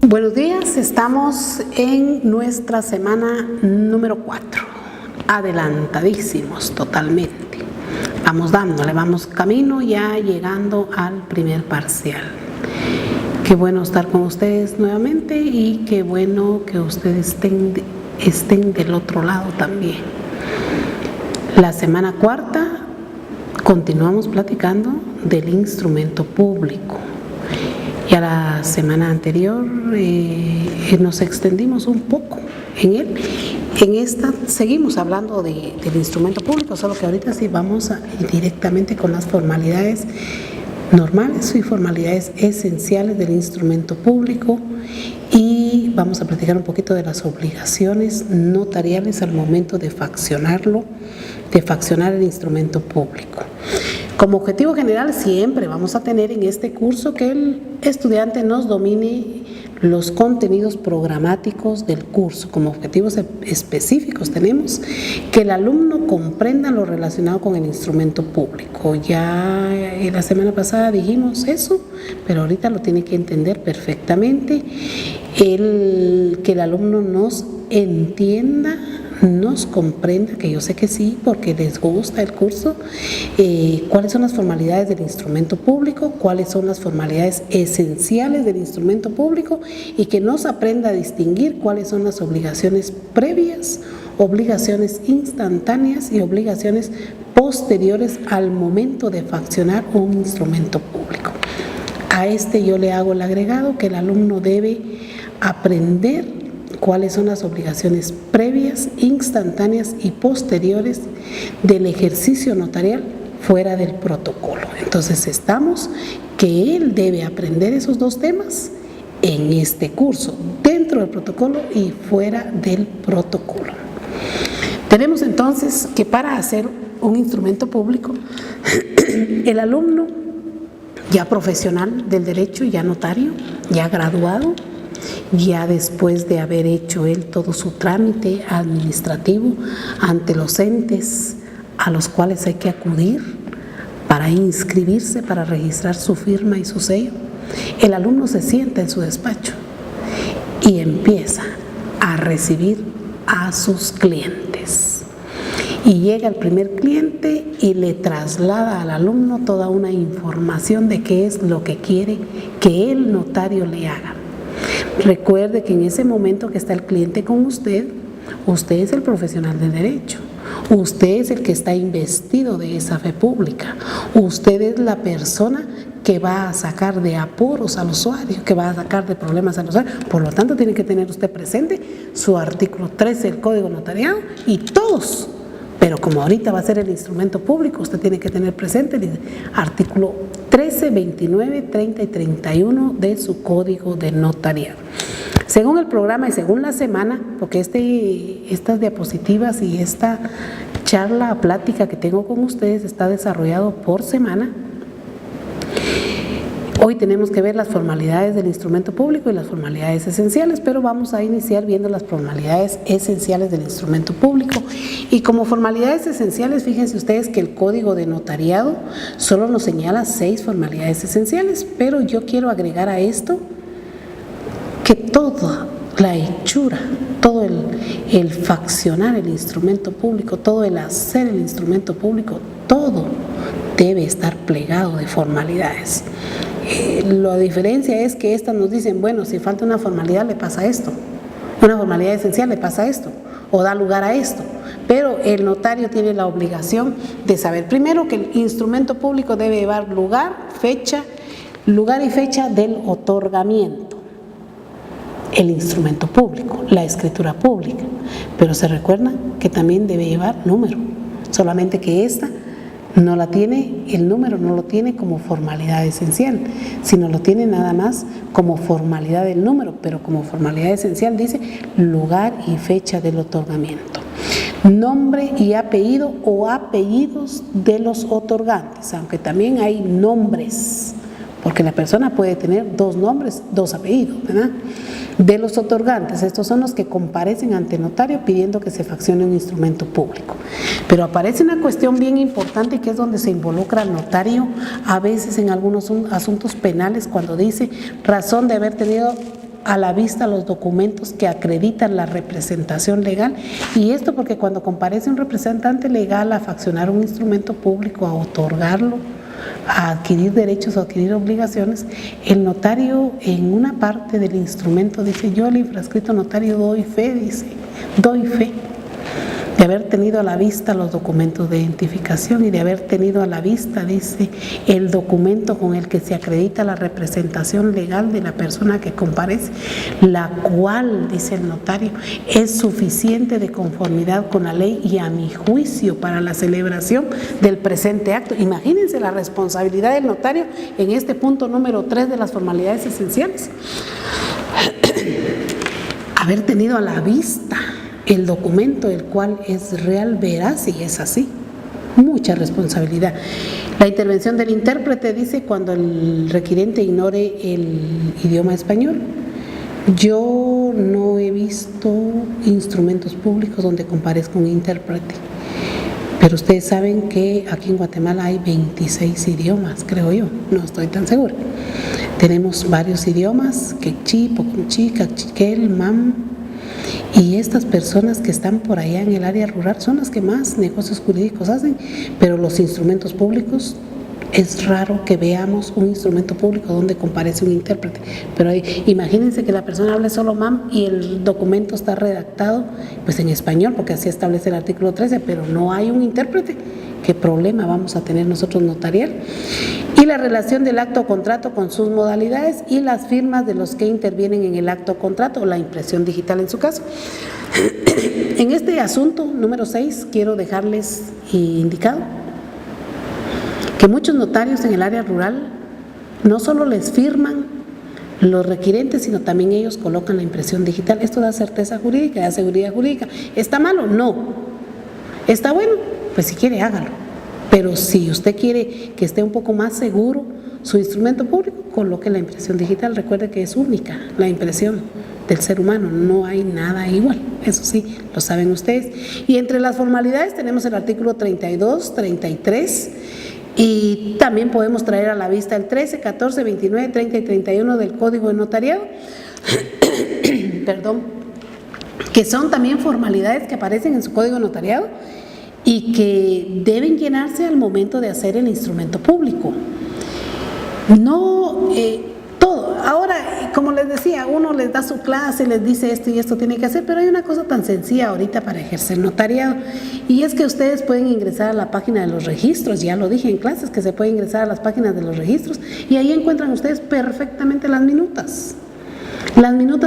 Buenos días, estamos en nuestra semana número 4, adelantadísimos totalmente. Vamos dándole, vamos camino ya llegando al primer parcial. Qué bueno estar con ustedes nuevamente y qué bueno que ustedes estén del otro lado también. La semana 4 continuamos platicando del instrumento público. Ya la semana anterior nos extendimos un poco en él. En esta seguimos hablando del instrumento público, solo que ahorita sí vamos directamente con las formalidades normales y formalidades esenciales del instrumento público, y vamos a platicar un poquito de las obligaciones notariales al momento de faccionar el instrumento público. Como objetivo general siempre vamos a tener en este curso que el estudiante nos domine los contenidos programáticos del curso. Como objetivos específicos tenemos que el alumno comprenda lo relacionado con el instrumento público. Ya la semana pasada dijimos eso, pero ahorita lo tiene que entender perfectamente. Que el alumno nos entienda, nos comprenda, que yo sé que sí, porque les gusta el curso, cuáles son las formalidades del instrumento público, cuáles son las formalidades esenciales del instrumento público, y que nos aprenda a distinguir cuáles son las obligaciones previas, obligaciones instantáneas y obligaciones posteriores al momento de faccionar un instrumento público. A este yo le hago el agregado que el alumno debe aprender cuáles son las obligaciones previas, instantáneas y posteriores del ejercicio notarial fuera del protocolo. Entonces estamos que él debe aprender esos dos temas en este curso, dentro del protocolo y fuera del protocolo. Tenemos entonces que para hacer un instrumento público, el alumno ya profesional del derecho, ya notario, ya graduado, ya después de haber hecho él todo su trámite administrativo ante los entes a los cuales hay que acudir para inscribirse, para registrar su firma y su sello, el alumno se sienta en su despacho y empieza a recibir a sus clientes. Y llega el primer cliente y le traslada al alumno toda una información de qué es lo que quiere que el notario le haga. Recuerde que en ese momento que está el cliente con usted, usted es el profesional del derecho, usted es el que está investido de esa fe pública, usted es la persona que va a sacar de apuros al usuario, que va a sacar de problemas al usuario. Por lo tanto, tiene que tener usted presente su artículo 13 del Código Notariado y todos. Pero como ahorita va a ser el instrumento público, usted tiene que tener presente el artículo 13, 29, 30 y 31 de su Código de Notariado. Según el programa y según la semana, porque estas diapositivas y esta charla, plática que tengo con ustedes está desarrollado por semana. Hoy tenemos que ver las formalidades del instrumento público y las formalidades esenciales, pero vamos a iniciar viendo las formalidades esenciales del instrumento público. Y como formalidades esenciales, fíjense ustedes que el Código de Notariado solo nos señala 6 formalidades esenciales, pero yo quiero agregar a esto que toda la hechura, todo el faccionar el instrumento público, todo el hacer el instrumento público, todo debe estar plegado de formalidades. La diferencia es que estas nos dicen, bueno, si falta una formalidad le pasa esto, una formalidad esencial le pasa esto, o da lugar a esto. Pero el notario tiene la obligación de saber primero que el instrumento público debe llevar lugar y fecha del otorgamiento. El instrumento público, la escritura pública, pero se recuerda que también debe llevar número, solamente que esta no la tiene, el número no lo tiene como formalidad esencial, sino lo tiene nada más como formalidad del número, pero como formalidad esencial dice lugar y fecha del otorgamiento. Nombre y apellido o apellidos de los otorgantes, aunque también hay nombres, porque la persona puede tener 2 nombres, 2 apellidos, ¿verdad? de los otorgantes. Estos son los que comparecen ante notario pidiendo que se faccione un instrumento público. Pero aparece una cuestión bien importante que es donde se involucra al notario a veces en algunos asuntos penales, cuando dice razón de haber tenido a la vista los documentos que acreditan la representación legal, y esto porque cuando comparece un representante legal a faccionar un instrumento público, a otorgarlo, a adquirir derechos o adquirir obligaciones, el notario en una parte del instrumento dice: yo, el infrascrito notario, doy fe, dice, doy fe de haber tenido a la vista los documentos de identificación y de haber tenido a la vista, dice, el documento con el que se acredita la representación legal de la persona que comparece, la cual, dice el notario, es suficiente de conformidad con la ley y a mi juicio para la celebración del presente acto. Imagínense la responsabilidad del notario en este punto número 3 de las formalidades esenciales. Haber tenido a la vista el documento, el cual es real, veraz y es así. Mucha responsabilidad. La intervención del intérprete dice cuando el requirente ignore el idioma español. Yo no he visto instrumentos públicos donde comparezca un intérprete, pero ustedes saben que aquí en Guatemala hay 26 idiomas, creo yo, no estoy tan segura. Tenemos varios idiomas: quechí, poconchí, cachiquel, mam. Y estas personas que están por allá en el área rural son las que más negocios jurídicos hacen, pero los instrumentos públicos, es raro que veamos un instrumento público donde comparece un intérprete. Pero imagínense que la persona hable solo mam y el documento está redactado pues en español, porque así establece el artículo 13, pero no hay un intérprete. ¿Qué problema vamos a tener nosotros notarial? Y la relación del acto o contrato con sus modalidades y las firmas de los que intervienen en el acto o contrato, o la impresión digital en su caso. En este asunto número 6 quiero dejarles indicado que muchos notarios en el área rural no solo les firman los requirentes, sino también ellos colocan la impresión digital. Esto da certeza jurídica, da seguridad jurídica. ¿Está malo? No. ¿Está bueno? Pues si quiere, hágalo. Pero si usted quiere que esté un poco más seguro su instrumento público, coloque la impresión digital. Recuerde que es única la impresión del ser humano, no hay nada igual. Eso sí, lo saben ustedes. Y entre las formalidades tenemos el artículo 32, 33, y también podemos traer a la vista el 13, 14, 29, 30 y 31 del Código de Notariado, perdón, que son también formalidades que aparecen en su Código de Notariado y que deben llenarse al momento de hacer el instrumento público. No todo. Ahora, como les decía, uno les da su clase, les dice esto y esto tiene que hacer, pero hay una cosa tan sencilla ahorita para ejercer notariado, y es que ustedes pueden ingresar a la página de los registros. Ya lo dije en clases que se puede ingresar a las páginas de los registros y ahí encuentran ustedes perfectamente las minutas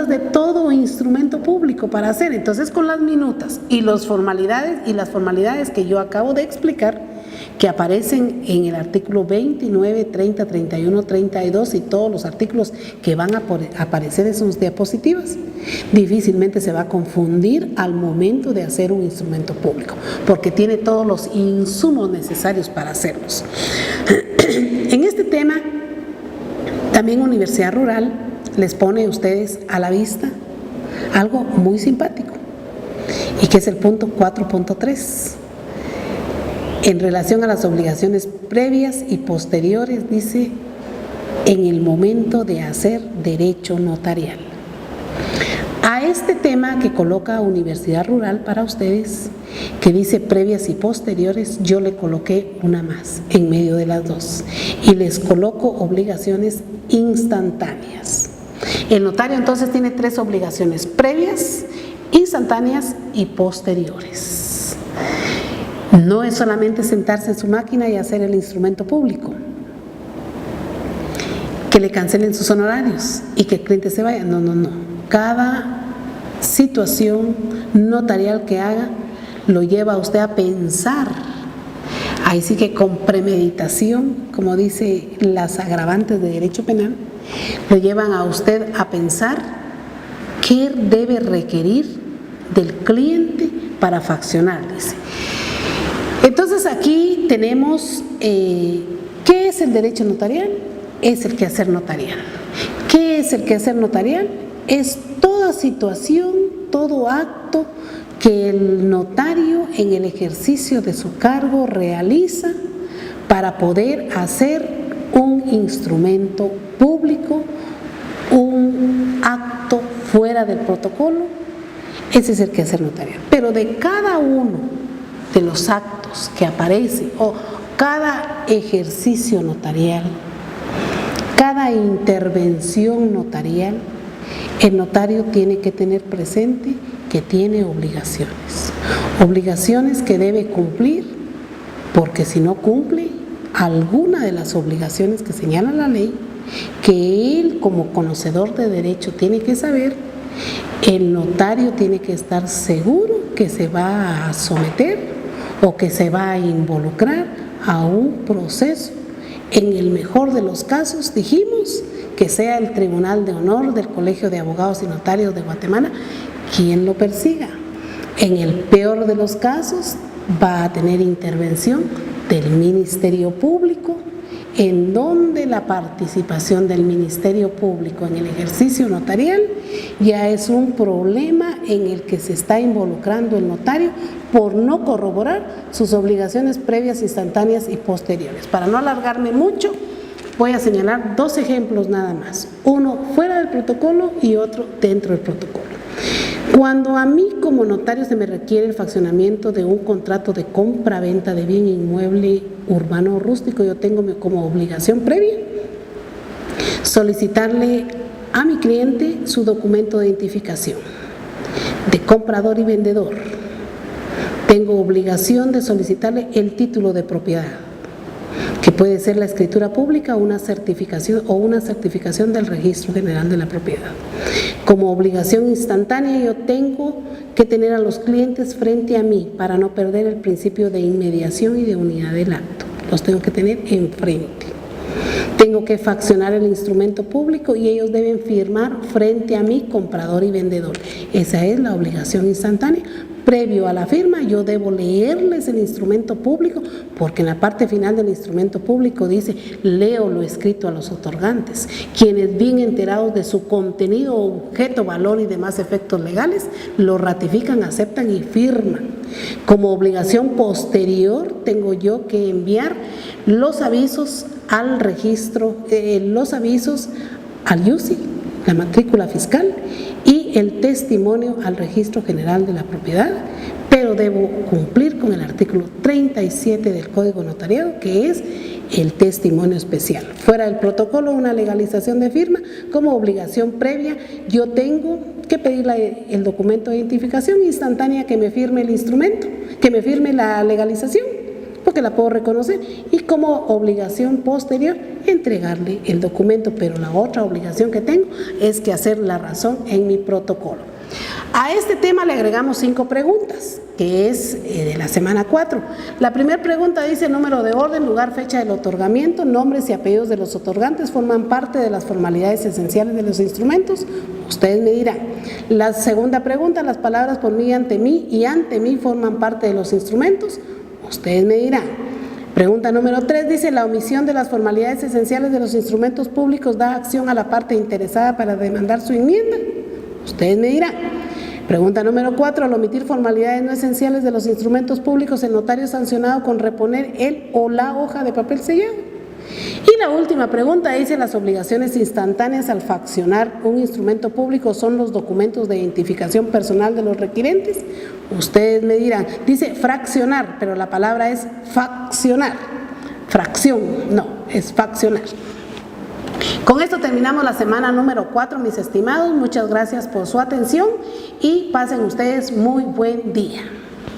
de todo instrumento público para hacer. Entonces, con las minutas y las formalidades que yo acabo de explicar, que aparecen en el artículo 29, 30, 31, 32 y todos los artículos que van a aparecer en sus diapositivas, difícilmente se va a confundir al momento de hacer un instrumento público, porque tiene todos los insumos necesarios para hacerlos. En este tema, también Universidad Rural les pone a ustedes a la vista algo muy simpático, y que es el punto 4.3. En relación a las obligaciones previas y posteriores, dice, en el momento de hacer derecho notarial. A este tema que coloca Universidad Rural para ustedes, que dice previas y posteriores, yo le coloqué una más en medio de las dos y les coloco obligaciones instantáneas. El notario entonces tiene 3 obligaciones: previas, instantáneas y posteriores. No es solamente sentarse en su máquina y hacer el instrumento público, que le cancelen sus honorarios y que el cliente se vaya. No. Cada situación notarial que haga lo lleva a usted a pensar. Ahí sí que con premeditación, como dice las agravantes de derecho penal, lo llevan a usted a pensar qué debe requerir del cliente para faccionar, dice. Entonces aquí tenemos, ¿qué es el derecho notarial? Es el quehacer notarial. ¿Qué es el quehacer notarial? Es todo toda situación, todo acto que el notario en el ejercicio de su cargo realiza para poder hacer un instrumento público, un acto fuera del protocolo. Ese es el quehacer notarial. Pero de cada uno de los actos que aparece o cada ejercicio notarial, cada intervención notarial, el notario tiene que tener presente que tiene obligaciones que debe cumplir, porque si no cumple alguna de las obligaciones que señala la ley, que él como conocedor de derecho tiene que saber, el notario tiene que estar seguro que se va a someter o que se va a involucrar a un proceso. En el mejor de los casos, dijimos que sea el Tribunal de Honor del Colegio de Abogados y Notarios de Guatemala quien lo persiga. En el peor de los casos, va a tener intervención del Ministerio Público, en donde la participación del Ministerio Público en el ejercicio notarial ya es un problema en el que se está involucrando el notario por no corroborar sus obligaciones previas, instantáneas y posteriores. Para no alargarme mucho, voy a señalar 2 ejemplos nada más, uno fuera del protocolo y otro dentro del protocolo. Cuando a mí como notario se me requiere el faccionamiento de un contrato de compra-venta de bien inmueble urbano o rústico, yo tengo como obligación previa solicitarle a mi cliente su documento de identificación de comprador y vendedor. Tengo obligación de solicitarle el título de propiedad, que puede ser la escritura pública o una certificación del Registro General de la Propiedad. Como obligación instantánea, yo tengo que tener a los clientes frente a mí para no perder el principio de inmediación y de unidad del acto. Los tengo que tener enfrente. Tengo que faccionar el instrumento público y ellos deben firmar frente a mí, comprador y vendedor. Esa es la obligación instantánea. Previo a la firma, yo debo leerles el instrumento público, porque en la parte final del instrumento público dice: leo lo escrito a los otorgantes, quienes bien enterados de su contenido, objeto, valor y demás efectos legales, lo ratifican, aceptan y firman. Como obligación posterior, tengo yo que enviar los avisos al registro, los avisos al IUCI, la matrícula fiscal, y el testimonio al Registro General de la Propiedad, pero debo cumplir con el artículo 37 del Código Notariado, que es el testimonio especial. Fuera del protocolo, una legalización de firma, como obligación previa, yo tengo que pedirle el documento de identificación instantánea que me firme el instrumento, que me firme la legalización, porque la puedo reconocer, y como obligación posterior entregarle el documento. Pero la otra obligación que tengo es que hacer la razón en mi protocolo. A este tema le agregamos 5 preguntas, que es de la semana 4. La primera pregunta dice: número de orden, lugar, fecha del otorgamiento, nombres y apellidos de los otorgantes forman parte de las formalidades esenciales de los instrumentos. Ustedes me dirán. La segunda pregunta: las palabras por mí, ante mí y ante mí forman parte de los instrumentos. Ustedes me dirán. Pregunta número 3 dice: la omisión de las formalidades esenciales de los instrumentos públicos da acción a la parte interesada para demandar su enmienda. Ustedes me dirán. Pregunta número 4: al omitir formalidades no esenciales de los instrumentos públicos, el notario es sancionado con reponer el o la hoja de papel sellado. Y la última pregunta dice: las obligaciones instantáneas al faccionar un instrumento público son los documentos de identificación personal de los requirentes. Ustedes me dirán. Dice fraccionar, pero la palabra es faccionar. Fracción, no, es faccionar. Con esto terminamos la semana número 4, mis estimados. Muchas gracias por su atención y pasen ustedes muy buen día.